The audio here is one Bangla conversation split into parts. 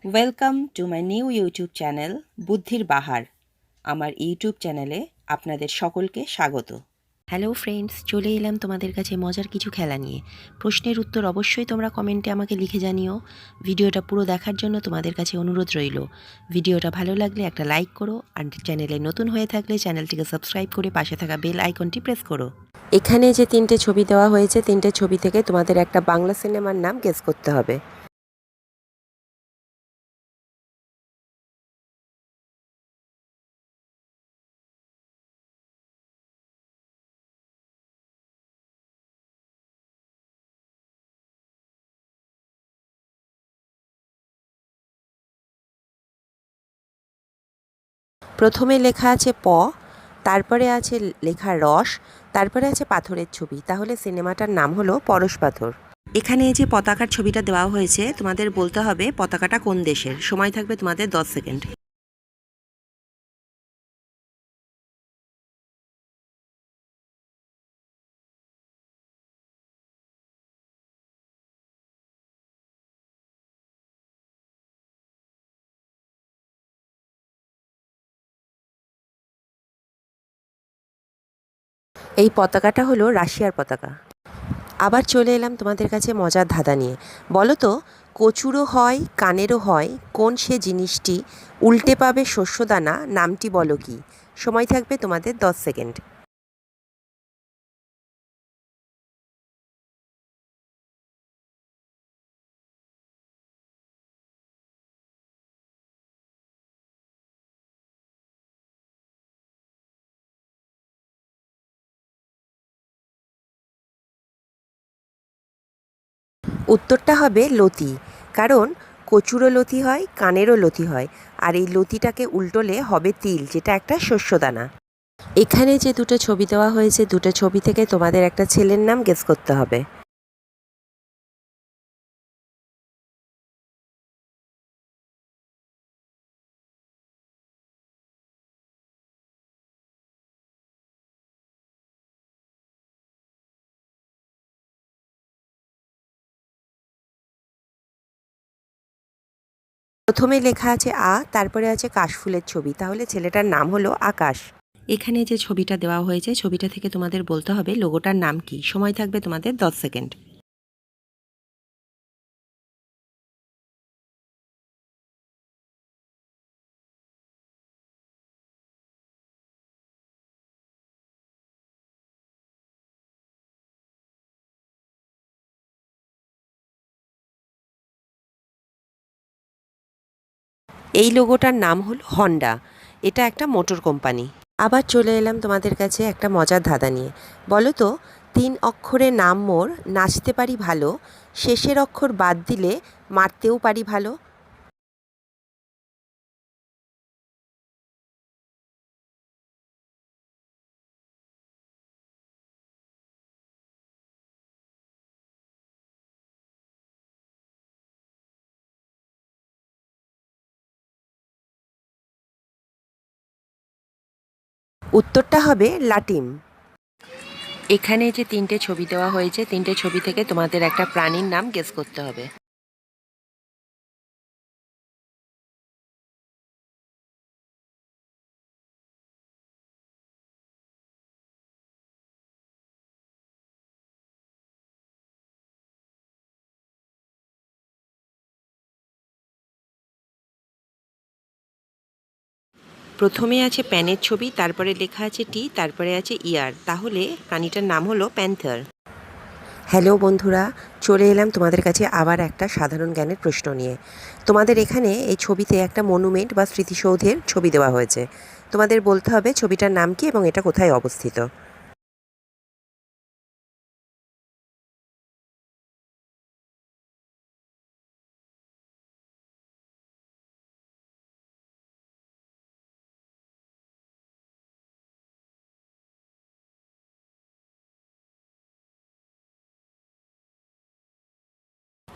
Welcome to my new YouTube channel বুদ্ধির বাহার। আমার ইউটিউব চ্যানেলে আপনাদের সকলকে স্বাগত। হ্যালো ফ্রেন্ডস, চলে এলাম তোমাদের কাছে মজার কিছু খেলা নিয়ে। প্রশ্নের উত্তর অবশ্যই তোমরা কমেন্টে আমাকে লিখে জানিও। ভিডিওটা পুরো দেখার জন্য তোমাদের কাছে অনুরোধ রইল। ভিডিওটা ভালো লাগলে একটা লাইক করো, আর চ্যানেলে নতুন হয়ে থাকলে চ্যানেলটিকে সাবস্ক্রাইব করে পাশে থাকা বেল আইকনটি প্রেস করো। এখানে যে 3টে ছবি দেওয়া হয়েছে, 3টে ছবি থেকে তোমাদের একটা বাংলা সিনেমার নাম গেস করতে হবে। প্রথমে লেখা আছে প, তারপরে আছে লেখা রস, তারপরে আছে পাথরের ছবি। তাহলে সিনেমাটার নাম হলো পরশ পাথর। এখানে যে পতাকার ছবিটা দেওয়া হয়েছে, তোমাদের বলতে হবে পতাকাটা কোন দেশের। সময় থাকবে তোমাদের 10 সেকেন্ড। এই পতাকাটা হলো রাশিয়ার পতাকা। আবার চলে এলাম তোমাদের কাছে মজার ধাঁধা নিয়ে। বলো তো, কচুরও হয় কানেরও হয়, কোন সে জিনিসটি, উল্টে পাবে শস্যদানা, নামটি বলো কি? সময় থাকবে তোমাদের 10 সেকেন্ড। উত্তরটা হবে লতি। কারণ কচুরও লতি হয়, কানেরও লতি হয়, আর এই লতিটাকে উল্টোলে হবে তিল, যেটা একটা শস্যদানা। এখানে যে দুটো ছবি দেওয়া হয়েছে, দুটো ছবি থেকে তোমাদের একটা ছেলের নাম গেস করতে হবে। প্রথমে লেখা আছে আ, তারপরে আছে কাশফুলের ছবি। তাহলে ছেলেটার নাম হলো আকাশ। এখানে যে ছবিটা দেওয়া হয়েছে, ছবিটা থেকে তোমাদের বলতে হবে লোগোটার নাম কি। সময় থাকবে তোমাদের 10 সেকেন্ড। এই লোগোটার নাম হলো হন্ডা। এটা একটা মোটর কোম্পানি। আবার চলে এলাম তোমাদের কাছে একটা মজার ধাঁধা নিয়ে। বলো তো, 3 অক্ষরে নাম মোর, নাচতে পারি ভালো, শেষের অক্ষর বাদ দিলে মারতেও পারি ভালো। উত্তরটা হবে লাটিম। এখানে যে 3টে ছবি দেওয়া হয়েছে, 3টে ছবি থেকে তোমাদের একটা প্রাণীর নাম গেস করতে হবে। প্রথমে আছে প্যানের ছবি, তারপরে লেখা আছে টি, তারপরে আছে ইয়ার। তাহলে প্রাণীটার নাম হলো প্যান্থার। হ্যালো বন্ধুরা, চলে এলাম তোমাদের কাছে আবার একটা সাধারণ জ্ঞানের প্রশ্ন নিয়ে। তোমাদের এখানে এই ছবিতে একটা মনুমেন্ট বা স্মৃতিসৌধের ছবি দেওয়া হয়েছে। তোমাদের বলতে হবে ছবিটার নাম কি এবং এটা কোথায় অবস্থিত।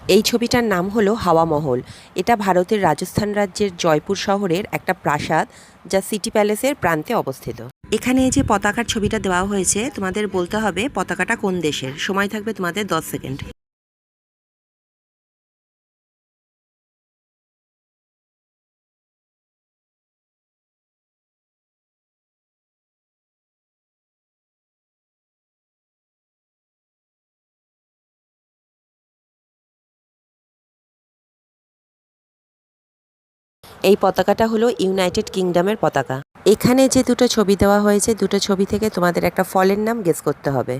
এই ছবিটার নাম হলো হাওয়া মহল। এটা ভারতের রাজস্থান রাজ্যের জয়পুর শহরের একটা প্রাসাদ, যা সিটি প্যালেসের প্রান্তে অবস্থিত। এখানে যে পতাকার ছবিটা দেওয়া হয়েছে, তোমাদের বলতে হবে পতাকাটা কোন দেশের। সময় থাকবে তোমাদের 10 সেকেন্ড। এই পতাকাটা হলো ইউনাইটেড কিংডমের পতাকা। এখানে যে দুটো ছবি দেওয়া হয়েছে, দুটো ছবি থেকে তোমাদের একটা ফলের নাম গেস করতে হবে।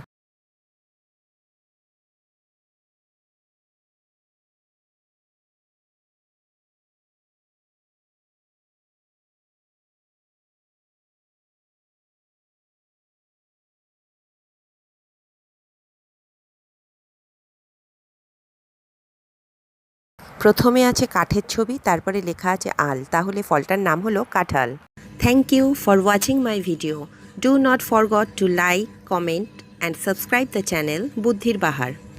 প্রথমে আছে কাঠের ছবি, তারপরে লেখা আছে আল, তাহলে ফলটার নাম হলো কাঁঠাল। Thank you for watching my video. Do not forget to like, comment and subscribe the channel বুদ্ধির বাহার।